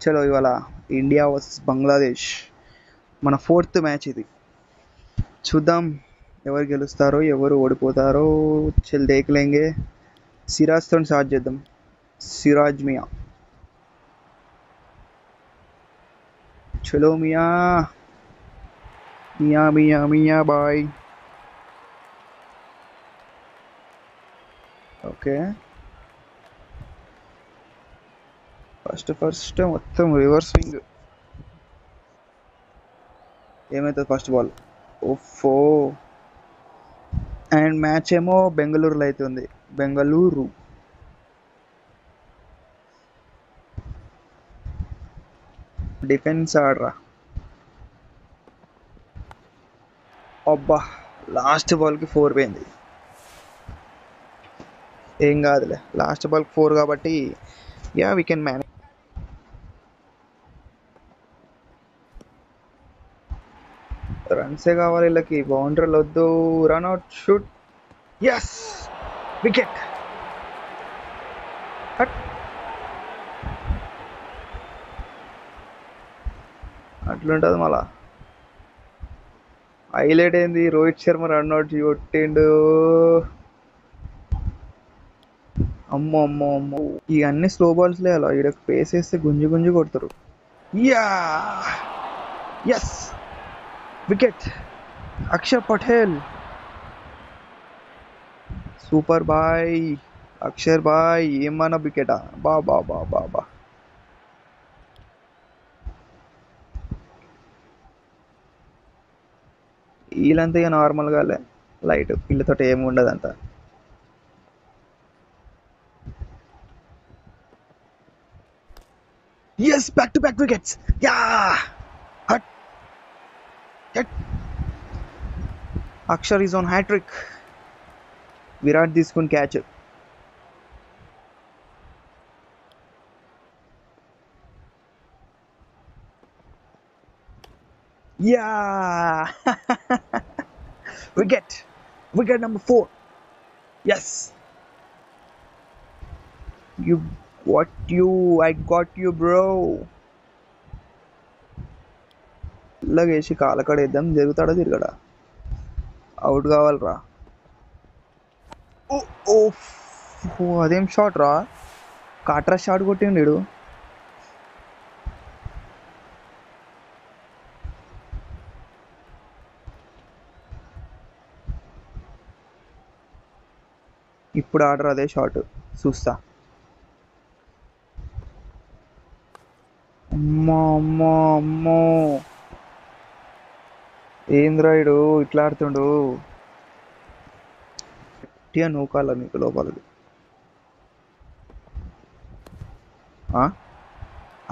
చలో ఇవాళ India versus Bangladesh మన ఫోర్త్ మ్యాచ్ ఇది. చూద్దాం ఎవరు గెలుస్తారో ఎవరు ఓడిపోతారో. చల్ దేఖ్లేంగే. సిరాజ్తో స్టార్ట్ చేద్దాం. సిరాజ్ మియా, చలో మియా మియా మియా మియా బాయ్. ఓకే, ఫస్ట్ మొత్తం రివర్స్ స్వింగ్. ఏమవుతుంది ఫస్ట్ బాల్? ఓఫో. అండ్ మ్యాచ్ ఏమో బెంగళూరులో అవుతుంది. బెంగళూరు. డిఫెన్స్ ఆడరా. అబ్బా, లాస్ట్ బాల్కి 4 పోయింది. ఏం కాదులే, లాస్ట్ బాల్కి 4 కాబట్టి యా వీ కెన్ మేనేజ్. రన్సే కావాలి వీళ్ళకి, బౌండరీలు వద్దు. Run out, shoot, yes, wicket. అట్లుంటుంది మళ్ళా. హైలైట్ ఏంది, రోహిత్ శర్మ రన్అట్ కొట్టిండు. అమ్మో అమ్మో అమ్మో, ఇక అన్ని స్లో బాల్స్లే. అలా ఈడ పేస్ వేస్తే గుంజి గుంజి కొడతారు. Yeah, yes, wicket. Axar Patel, super boy. Axar boy ఏమన్నా వికెటా? బా బా బా బా బా. వీళ్ళంతా ఇక నార్మల్గా లైట్, వీళ్ళతో ఏమి ఉండదు అంత. Yes, back to back wickets. Yeah, హట్ హట్. Axar is on hattrick. Virat తీసుకుని catch. Yeah, wicket. Wicket number 4. Yes, you what you, I got you bro. ఇలాగేసి కాలకడ వేద్దాం. జరుగుతాడా తిరగడా? అవుట్ కావాలరా. ఓ, అదేం షాట్ రా. కాట్రా షాట్ కొట్టిండు. ఇప్పుడు ఆర్డర్ అదే షాట్ చూస్తా. అమ్మో అమ్మో అమ్మో, ఏంద్రాయుడు ఇట్లా ఆడుతుండు. గట్టిగా నూకాల నీకు లోపలికి.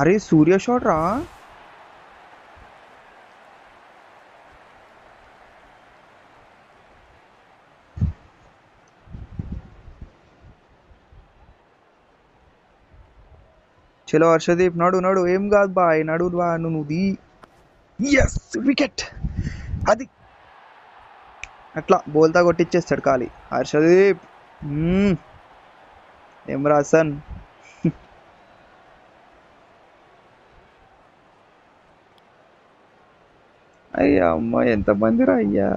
అరే సూర్య షాట్ రా. చలో హర్షదీప్, నడు నడు, ఏం కాదు బాయ్, నడు బా నువ్వు. Yes, wicket. అది అట్లా బోల్తా కొట్టిచ్చేస్తాడు ఖాళీ హర్షదీప్. ఎమ్రాసన్. అయ్యా అమ్మ, ఎంతమంది రా అయ్యా.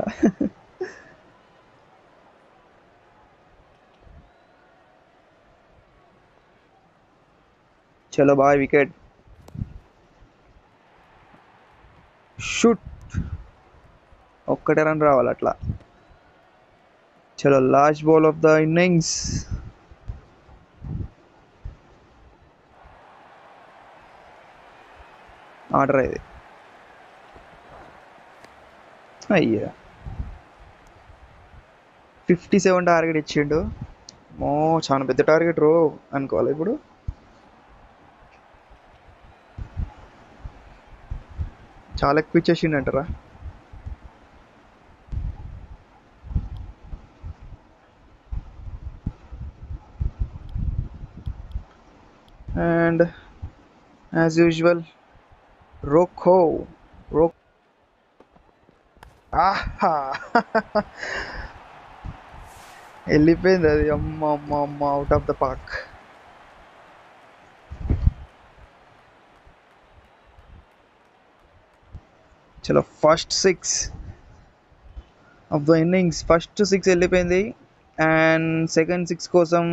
చలో బాయ్, వికెట్. షూట్. ఒక్కటే రన్ రావాలి అట్లా. చలో last ball of the innings. Order ఇది. అయ్యా, 57 టార్గెట్ ఇచ్చిండు. చాలా పెద్ద టార్గెట్ రో అనుకోవాలి ఇప్పుడు. చాలా ఎక్కువ ఇచ్చేసిండంటారా. అండ్ యాజ్ యూజువల్ రోఖో. ఆహా, వెళ్ళిపోయింది అది. అమ్మ అమ్మ అమ్మ, అవుట్ ఆఫ్ ద పార్క్. చలో first six of the innings, first six వెళ్ళిపోయింది. అండ్ సెకండ్ సిక్స్ కోసం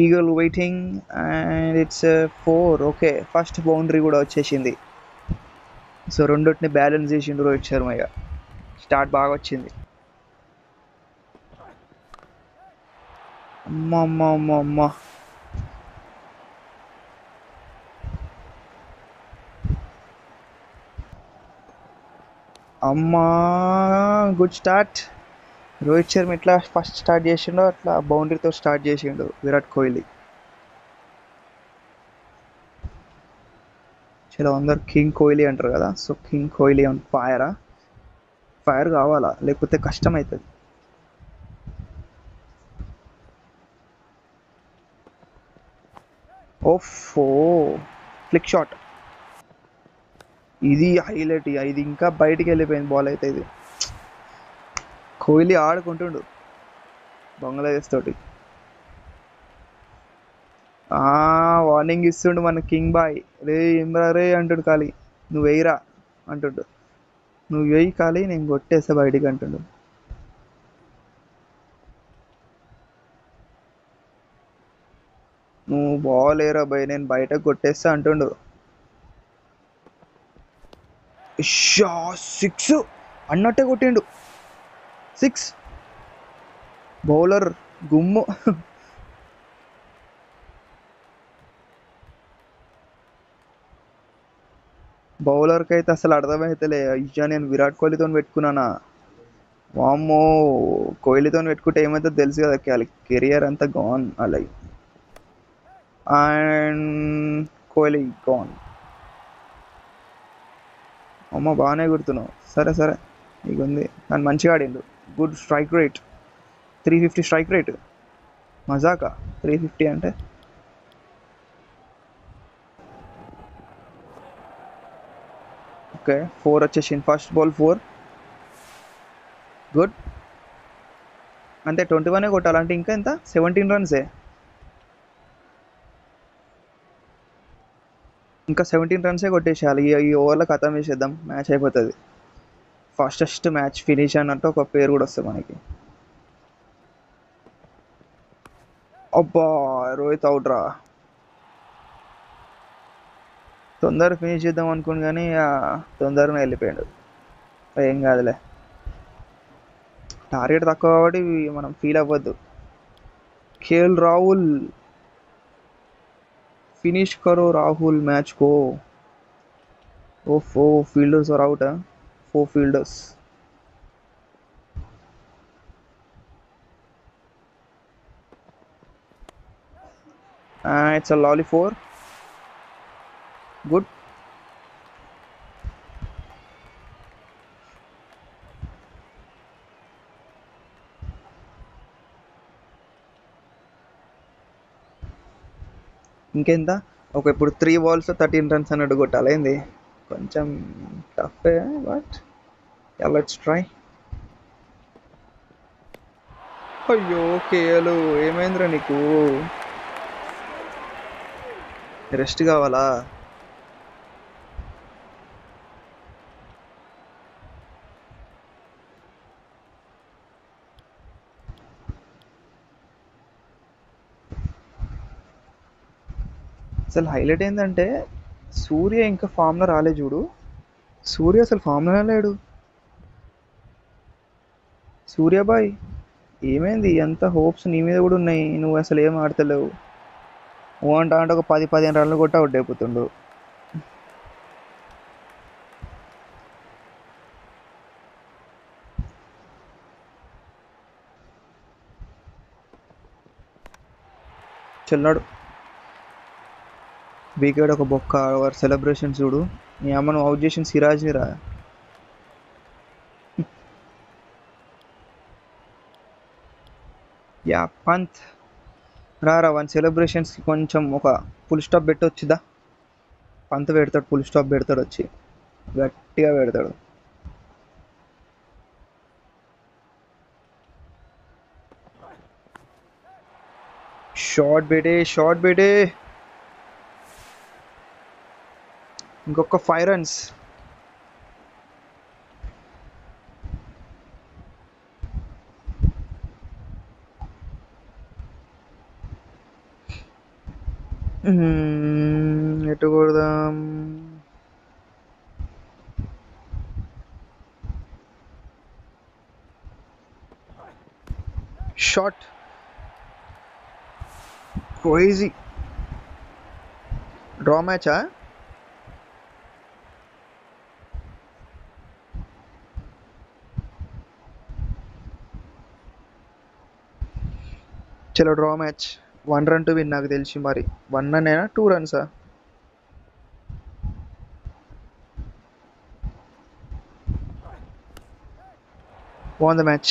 eagerly waiting. And it's 4. Okay, first boundary కూడా వచ్చేసింది. సో రెండింటిని బ్యాలెన్స్ చేసిండు రోహిత్ శర్మ. ఇక స్టార్ట్ బాగా వచ్చింది. అమ్మ అమ్మ అమ్మ అమ్మ, అమ్మా, గుడ్ స్టార్ట్. రోహిత్ శర్మ ఎట్లా ఫస్ట్ స్టార్ట్ చేసిండో అట్లా బౌండరీతో స్టార్ట్ చేసిండు విరాట్ కోహ్లీ. చలో అందరు కింగ్ కోహ్లీ అంటారు కదా, సో కింగ్ కోహ్లీ ఆన్ ఫైరా. ఫైర్ కావాలా, లేకపోతే కష్టం అవుతుంది. ఓఫో, ఫ్లిక్ షాట్. ఇది హైలైట్. ఇది ఇంకా బయటికి వెళ్ళిపోయింది బాల్ అయితే. ఇది కోహ్లీ ఆడుకుంటుండు బంగ్లాదేశ్ తోటి. వార్నింగ్ ఇస్తుండు మన కింగ్ బాయ్. రే ఇమ్రా రే అంటుండు ఖాళీ, నువ్వు వెయ్యిరా అంటుండు. నువ్వు వెయ్యి ఖాళీ, నేను కొట్టేస్తా బయటికి అంటుండు. నువ్వు బాల్ ఏరా భయ్, నేను బయటకు కొట్టేస్తా అంటుండు. సిక్స్ అన్నట్టే కొట్టిండు. సిక్స్. బౌలర్ గుమ్ము. బౌలర్కి అయితే అసలు అర్థమైతలే, అయ్యా నేను విరాట్ కోహ్లీతో పెట్టుకున్నానా, వామ్మో కోహ్లీతో పెట్టుకుంటే ఏమవుతుందో తెలుసు కదా, కెరియర్ అంతా గాన్ అలా. And Kohli gone. అమ్మ బాగానే గుర్తున్నావు. సరే సరే, ఇక ఉంది కానీ మంచిగా ఆడిండు. Good strike rate, 350 strike rate. మజాకా 350 అంటే. ఓకే, 4 వచ్చేసింది. First ball 4. గుడ్. అంటే 21 కొట్టాలంటే ఇంకా ఎంత, 17 రన్సే. ఇంకా 17 రన్సే కొట్టేసేయాలి. ఈ ఓవర్లో ఖతం చేసేద్దాం, మ్యాచ్ అయిపోతుంది. ఫాస్టెస్ట్ మ్యాచ్ ఫినిష్ అన్నట్టు ఒక పేరు కూడా వస్తుంది మనకి. అబ్బా, రోహిత్ అవుట్ రా. తొందరగా ఫినిష్ చేద్దాం అనుకుని కానీ తొందరగా వెళ్ళిపోయాడు. ఏం కాదులే, టార్గెట్ తక్కువ కాబట్టి మనం ఫీల్ అవ్వద్దు. కేఎల్ రాహుల్, ఫినిష్ करो राहुल मैच को. ओफो, फील्डर्स आर आउट है, 4 fielders. It's a lolly 4. Good. ఇంకెంత. ఓకే, ఇప్పుడు 3 balls 13 రన్స్ అన్నట్టు కొట్టాలి. ఏంది కొంచెం టఫే, బట్ లెట్స్ ట్రై. అయ్యో కేఎల్, ఏమైందిరా నీకు, రెస్ట్ కావాలా? అసలు హైలైట్ ఏంటంటే సూర్య ఇంకా ఫామ్లో రాలే చూడు. సూర్య అసలు ఫామ్లోనే లేడు. సూర్యాబాయ్ ఏమైంది, ఎంత హోప్స్ నీ మీద కూడా ఉన్నాయి, నువ్వు అసలు ఏం ఆడతలేవు. ఓ అంటే ఒక 10-15 రన్లు కొట్టి అవుట్ అయిపోతుండు. చెల్లాడు వికెట్ ఒక బొక్క. వారు సెలబ్రేషన్ చూడు, నీ అమ్మను అవుట్ చేసిన సిరాజ్ రా. యా పంత్ రారా, వన్ సెలబ్రేషన్స్కి కొంచెం ఒక ఫుల్ స్టాప్ పెట్టొచ్చుదా. పంత్ పెడతాడు, ఫుల్ స్టాప్ పెడతాడు, వచ్చి గట్టిగా పెడతాడు. షార్ట్ బేటే, షార్ట్ బేటే. ఇంకొక 5 రన్స్. ఎటు కొడదాం? Shot crazy. డ్రా మ్యాచా? చలో draw match. 1 run to win నాకు తెలిసి. మరి 1 అనేనా 2 runs? Won the match.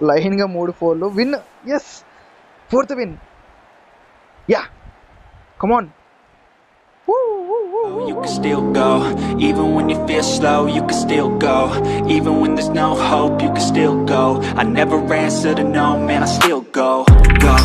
లైన్గా 3 4లు win. Yes, 4th win. Yeah, come on. You can still go, even when you feel slow, you can still go, even when there's no hope, you can still go, I never answer to no, man, I still go, go.